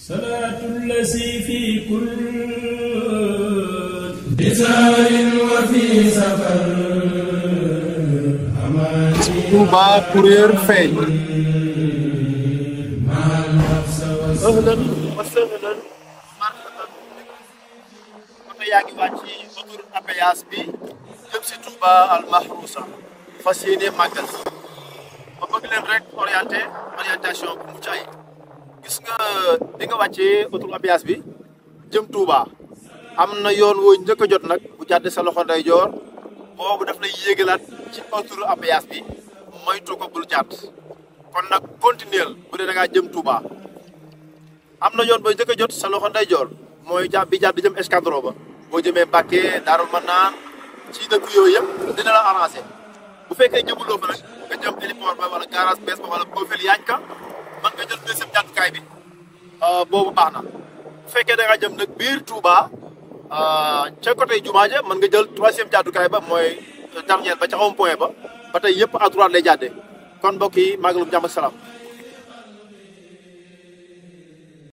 صلاة الذي في كل بزار وفي سفر Touba Courrier feeñ ahlan wa sahlan marhaban oto yaa ngi wàcc ci autoroute à péage bi jëm si Touba al Mahrousa fas yéene màggal si ma bëgg leen rek orientation bu mucc ayib gis nga di nga wàccee autoroute à péage bi jëm Touba am na yoon woo njëkk a jot nag bu jàdd sa loxo ndeyjoor boobu daf lay yéegalaat ci autoroute à péage bi moytu ko bul jàdd kon nag continuer bu dee da ngaa jëm Touba am na yoon booy njëkk a jot sa loxo ndeyjoor mooy bi jàdd jëm escadron ba boo jëmee Mbàkke Daarul Manaan ci dëkk yooyu yëpp dina la arrangé bu fekkee jëmuloo fa nag nga jëm héliport ba wala garage bees ba wala boofel yaañ ka mën nga jël deuxième jàddukaay bi boobu baax na bu fekkee da nga jëm nag biir Touba ca côté jumaa ja mën nga jël troisième jàddukaay ba mooy dernière ba ca rond point ba tey yëpp à droite lay jàddee kon mbokk yi màggalum jàmm ak salaam